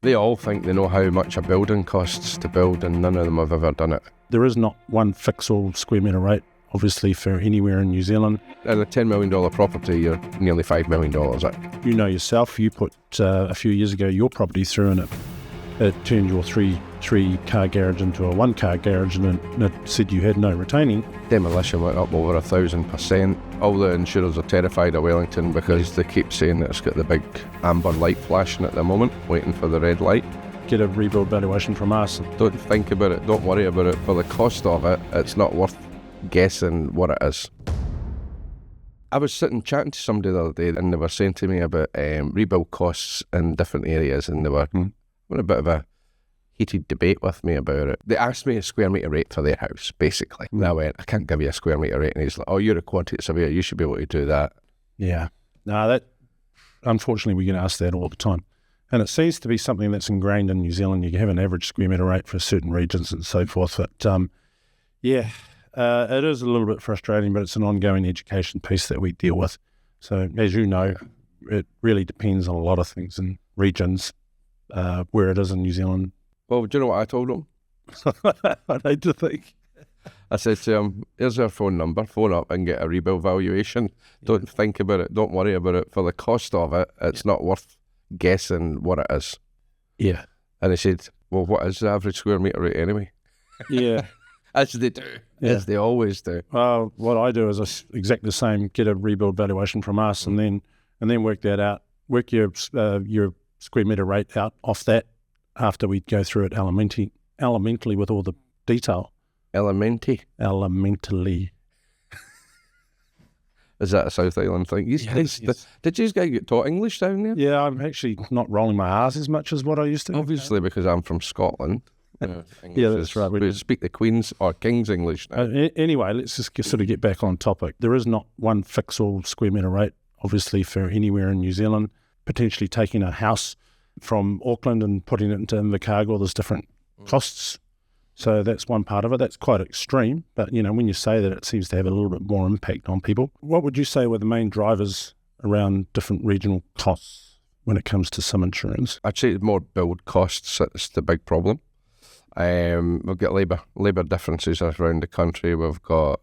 They all think they know how much a building costs to build, and none of them have ever done it. There is not one fixed or square metre rate, obviously, for anywhere in New Zealand. In a $10 million property, you're nearly $5 million at. You know yourself, you put a few years ago your property through, and it turned your three-car garage into a one-car garage, and it said you had no retaining. Demolition went up over 1,000%. All the insurers are terrified of Wellington because they keep saying that it's got the big amber light flashing at the moment, waiting for the red light. Get a rebuild valuation from us. Don't think about it, don't worry about it. For the cost of it, it's not worth guessing what it is. I was sitting chatting to somebody the other day, and they were saying to me about rebuild costs in different areas, and they were having a bit of a heated debate with me about it. They asked me a square metre rate for their house, basically. And I went, I can't give you a square metre rate. And he's like, oh, you're a quantity surveyor, you should be able to do that. Yeah. No, that, unfortunately, we get asked that all the time. And it seems to be something that's ingrained in New Zealand. You have an average square metre rate for certain regions and so forth. But it is a little bit frustrating, but it's an ongoing education piece that we deal with. So as you know, it really depends on a lot of things in regions where it is in New Zealand. Well, do you know what I told him? I need to think. I said to him, here's our phone number, phone up and get a rebuild valuation. Don't think about it, don't worry about it. For the cost of it, it's not worth guessing what it is. Yeah. And he said, well, what is the average square metre rate anyway? Yeah. As they do, as they always do. Well, what I do is exactly the same, get a rebuild valuation from us and then work that out, work your square metre rate out off that after we go through it elementally with all the detail. Elementally. Is that a South Island thing? Yes. Did you guys get taught English down there? Yeah, I'm actually not rolling my R's as much as what I used to. Obviously, because I'm from Scotland. Yeah, that's right. We speak the Queen's or King's English now. Anyway, let's just sort of get back on topic. There is not one fixed or square metre rate, obviously, for anywhere in New Zealand. Potentially taking a house from Auckland and putting it into Invercargill, there's different costs. So that's one part of it. That's quite extreme. But, when you say that, it seems to have a little bit more impact on people. What would you say were the main drivers around different regional costs when it comes to some insurance? I'd say more build costs. That's the big problem. We've got labour differences around the country. We've got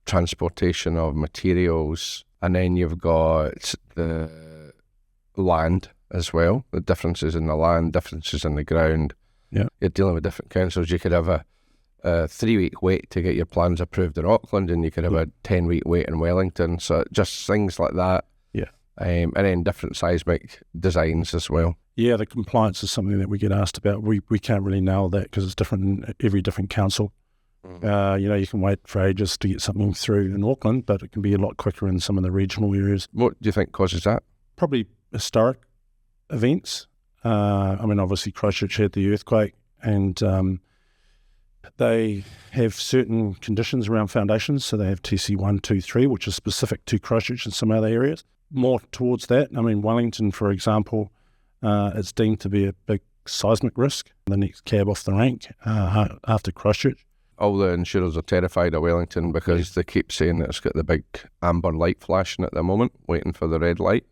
transportation of materials, and then you've got the land as well. The differences in the land, differences in the ground. Yeah, you're dealing with different councils. You could have a 3-week wait to get your plans approved in Auckland, and you could have a 10-week wait in Wellington. So just things like that. Yeah, and then different seismic designs as well. Yeah, the compliance is something that we get asked about. We can't really nail that because it's different in every different council. You can wait for ages to get something through in Auckland, but it can be a lot quicker in some of the regional areas. What do you think causes that? Probably historic events. Obviously Christchurch had the earthquake, and they have certain conditions around foundations. So they have TC 1, 2, 3, which is specific to Christchurch and some other areas. More towards that. Wellington, for example, it's deemed to be a big seismic risk, the next cab off the rank after Christchurch. All the insurers are terrified of Wellington because they keep saying that it's got the big amber light flashing at the moment, waiting for the red light.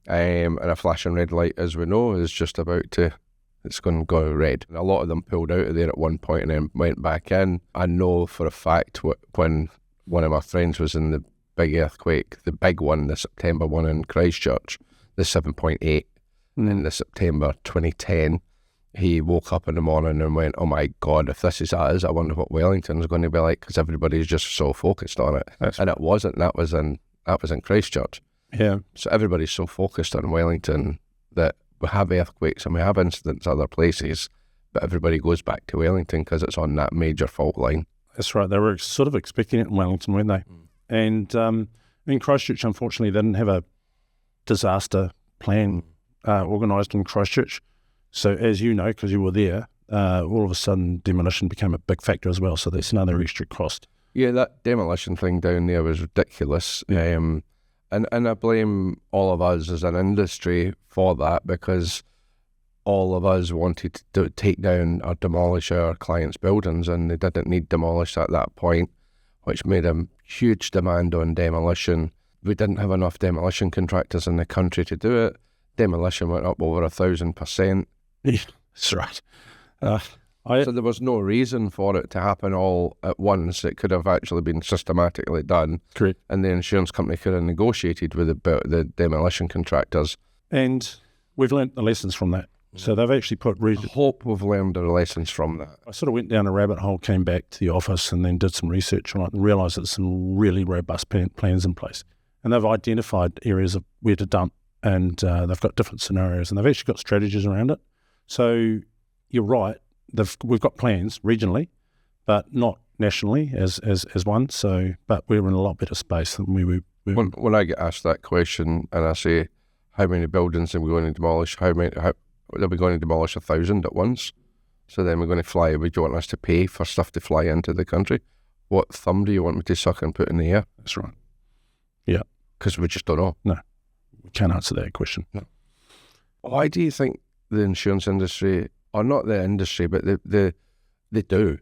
And a flashing red light, as we know, is just it's going to go red. And a lot of them pulled out of there at one point and then went back in. I know for a fact when one of my friends was in the big earthquake, the big one, the September one in Christchurch, the 7.8, and in the September 2010, he woke up in the morning and went, oh my God, if this is as, I wonder what Wellington's going to be like, because everybody's just so focused on it. And it wasn't. That was in Christchurch. Yeah. So everybody's so focused on Wellington that we have earthquakes and we have incidents other places, but everybody goes back to Wellington because it's on that major fault line. That's right. They were sort of expecting it in Wellington, weren't they? And in Christchurch, unfortunately, they didn't have a disaster plan organised in Christchurch. So as you know, because you were there, all of a sudden demolition became a big factor as well. So that's another extra cost. Yeah, that demolition thing down there was ridiculous. And I blame all of us as an industry for that, because all of us wanted to take down or demolish our clients' buildings, and they didn't need demolished at that point, which made a huge demand on demolition. We didn't have enough demolition contractors in the country to do it. Demolition went up over 1,000%. That's right. So there was no reason for it to happen all at once. It could have actually been systematically done. Correct. And the insurance company could have negotiated with the demolition contractors. And we've learnt the lessons from that. So they've actually put... I hope we've learned the lessons from that. I sort of went down a rabbit hole, came back to the office and then did some research on it and realised there's some really robust plans in place. And they've identified areas of where to dump, and they've got different scenarios, and they've actually got strategies around it. So you're right. We've got plans regionally, but not nationally as one. So, but we're in a lot better space than we were. When I get asked that question and I say, how many buildings are we going to demolish? Are we going to demolish 1,000 at once? So then we're going to fly. Would you want us to pay for stuff to fly into the country? What thumb do you want me to suck and put in the air? That's right. Yeah. Because we just don't know. No, we can't answer that question. No. Why do you think the insurance industry, or not the industry, but they do,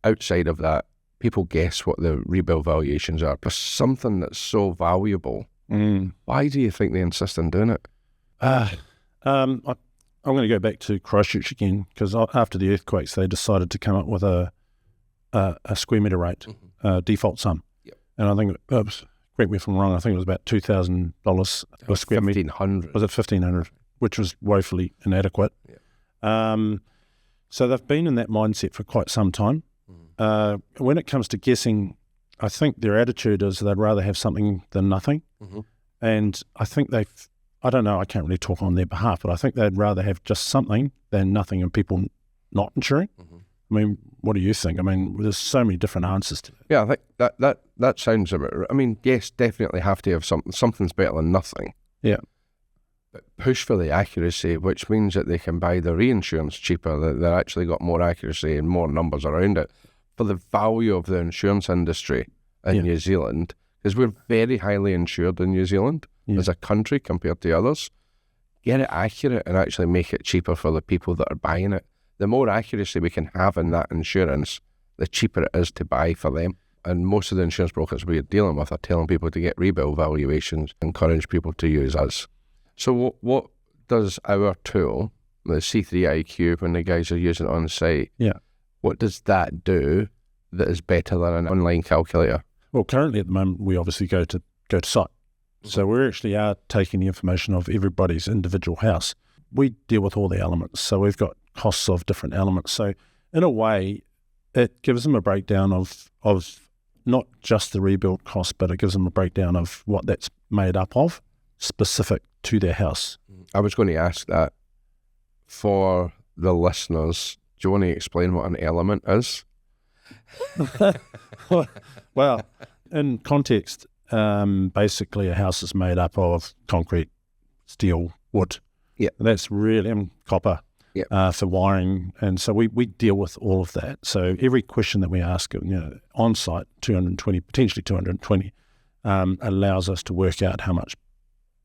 outside of that, people guess what the rebuild valuations are, but something that's so valuable, why do you think they insist on doing it? I'm going to go back to Christchurch again, because after the earthquakes, they decided to come up with a square metre rate, default sum. Yep. And I think, correct me if I'm wrong, I think it was about $2,000 a square metre. $1,500. Was it $1,500, which was woefully inadequate. Yeah. So they've been in that mindset for quite some time. When it comes to guessing, I think their attitude is they'd rather have something than nothing. And I think I don't know, I can't really talk on their behalf, but I think they'd rather have just something than nothing and people not insuring. I mean, what do you think? I mean, there's so many different answers to that. Yeah, I think that sounds about right. I mean, yes, definitely have to have something. Something's better than nothing. Yeah. But push for the accuracy, which means that they can buy the reinsurance cheaper, that they've actually got more accuracy and more numbers around it. For the value of the insurance industry in New Zealand, because we're very highly insured in New Zealand as a country compared to others, get it accurate and actually make it cheaper for the people that are buying it. The more accuracy we can have in that insurance, the cheaper it is to buy for them. And most of the insurance brokers we're dealing with are telling people to get rebuild valuations, encourage people to use us. So what does our tool, the C3IQ, when the guys are using it on site, what does that do that is better than an online calculator? Well, currently at the moment, we obviously go to site. So we actually are taking the information of everybody's individual house. We deal with all the elements. So we've got costs of different elements. So in a way, it gives them a breakdown of not just the rebuild cost, but it gives them a breakdown of what that's made up of, specific to their house. I was going to ask that for the listeners. Do you want to explain what an element is? Well, in context, basically a house is made up of concrete, steel, wood. Yeah. That's really copper for wiring. And so we deal with all of that. So every question that we ask, on site, 220, potentially 220, allows us to work out how much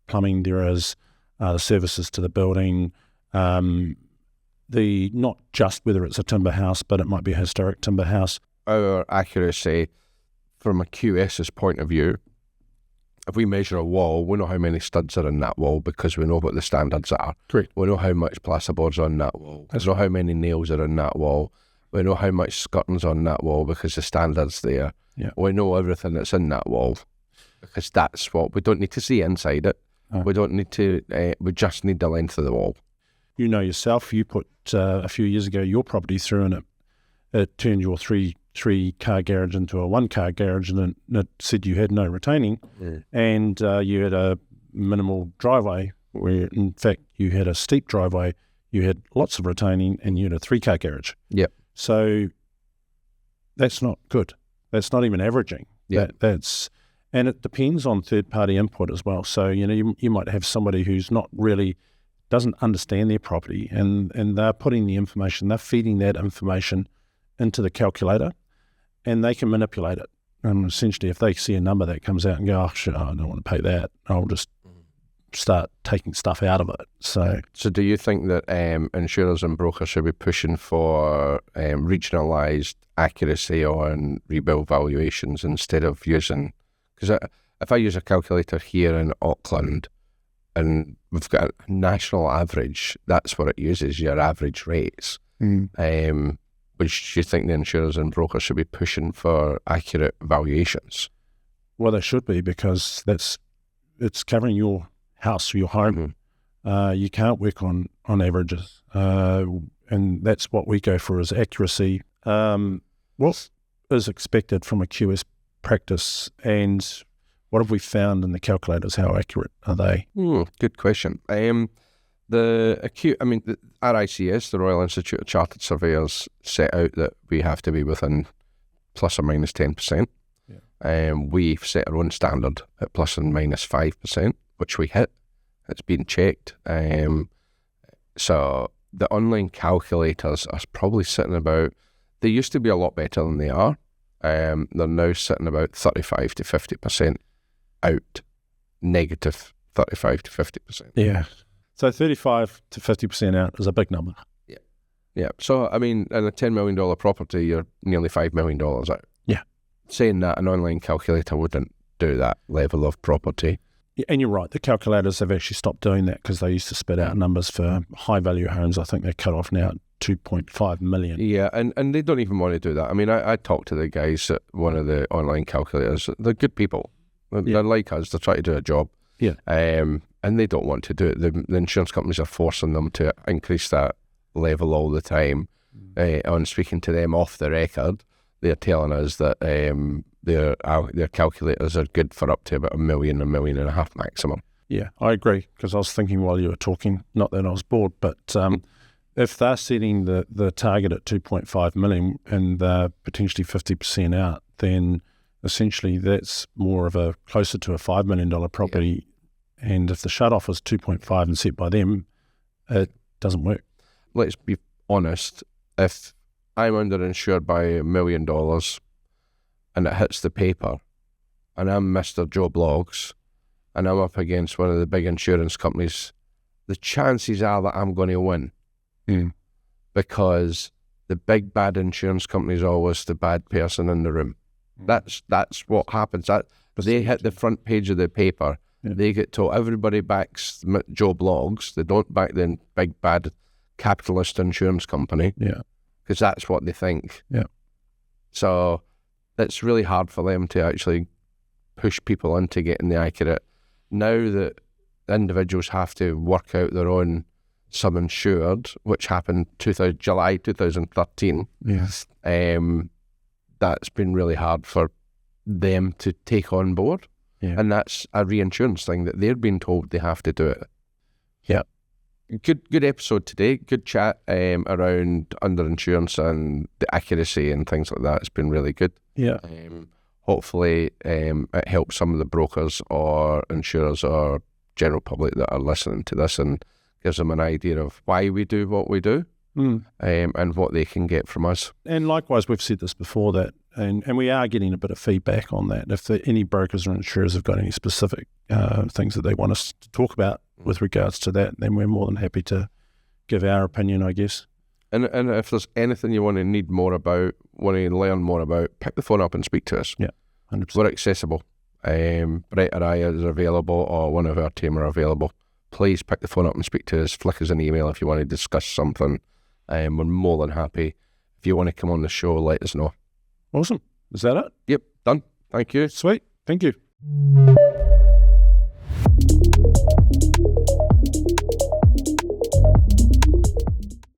plumbing there is, the services to the building, not just whether it's a timber house, but it might be a historic timber house. Our accuracy from a QS's point of view, if we measure a wall, we know how many studs are in that wall because we know what the standards are. Correct. We know how much plasterboard's on that wall. We know how many nails are in that wall. We know how much skirting's on that wall because the standard's there. Yeah. We know everything that's in that wall because that's what we don't need to see inside it. We don't need to. We just need the length of the wall. You know yourself. You put a few years ago your property through, and it turned your three-car garage into a one-car garage, and it said you had no retaining, and you had a minimal driveway, where in fact you had a steep driveway, you had lots of retaining, and you had a three-car garage. Yep. So that's not good. That's not even averaging. Yeah. And it depends on third-party input as well. So, you might have somebody who's not really, doesn't understand their property, and they're putting the information, they're feeding that information into the calculator, and they can manipulate it. And essentially, if they see a number that comes out and go, oh, shit, I don't want to pay that, I'll just start taking stuff out of it. So do you think that insurers and brokers should be pushing for regionalised accuracy on rebuild valuations instead of using... Because if I use a calculator here in Auckland, and we've got a national average. That's what it uses, your average rates. Which you think the insurers and brokers should be pushing for accurate valuations? Well, they should be, because it's covering your house or your home. You can't work on averages, and that's what we go for, is accuracy. What is expected from a QS practice, and what have we found in the calculators? How accurate are they? Good question. The RICS, the Royal Institute of Chartered Surveyors, set out that we have to be within plus or minus 10%. We've set our own standard at plus and minus 5%, which we hit. It's been checked. So the online calculators are probably sitting about, they used to be a lot better than they are. They're now sitting about 35 to 50% out, negative 35 to 50%. Yeah. So 35 to 50% out is a big number. Yeah. So, I mean, in a $10 million property, you're nearly $5 million out. Yeah. Saying that, an online calculator wouldn't do that level of property. Yeah, and you're right. The calculators have actually stopped doing that, because they used to spit out numbers for high-value homes. I think they're cut off now at 2.5 million. Yeah, and they don't even want to do that. I mean, I talked to the guys at one of the online calculators. They're good people. They're like us. They're trying to do a job. Yeah. And they don't want to do it. The insurance companies are forcing them to increase that level all the time. On speaking to them off the record, they're telling us that their calculators are good for up to about $1 million, $1.5 million maximum. Yeah, I agree, because I was thinking while you were talking, not that I was bored, but if they're setting the target at 2.5 million and they're potentially 50% out, then essentially that's more of a closer to a $5 million property. Yeah. And if the shut-off is 2.5 and set by them, it doesn't work. Let's be honest. If I'm underinsured by $1 million and it hits the paper, and I'm Mr. Joe Blogs, and I'm up against one of the big insurance companies, the chances are that I'm going to win. Because the big bad insurance company is always the bad person in the room. That's what happens. They hit the front page of the paper. Yeah. They get told, everybody backs Joe Blogs. They don't back the big bad capitalist insurance company. Yeah, because that's what they think. Yeah. So it's really hard for them to actually push people into getting the accurate. Now that individuals have to work out their own sum insured, which happened July 2013. Yes. That's been really hard for them to take on board. Yeah. And that's a reinsurance thing that they're being told they have to do it. Yeah. Good episode today. Good chat around underinsurance and the accuracy and things like that. It's been really good. Yeah. Hopefully it helps some of the brokers or insurers or general public that are listening to this, and gives them an idea of why we do what we do. And what they can get from us. And likewise, we've said this before, that and we are getting a bit of feedback on that. If any brokers or insurers have got any specific things that they want us to talk about with regards to that, then we're more than happy to give our opinion, I guess. And if there's anything you want to need more about, want to learn more about, pick the phone up and speak to us. Yeah, 100%. We're accessible. Brett or I is available, or one of our team are available. Please pick the phone up and speak to us. Flick us an email if you want to discuss something. We're more than happy. If you want to come on the show, let us know. Awesome. Is that it? Yep, done. Thank you. Sweet. Thank you.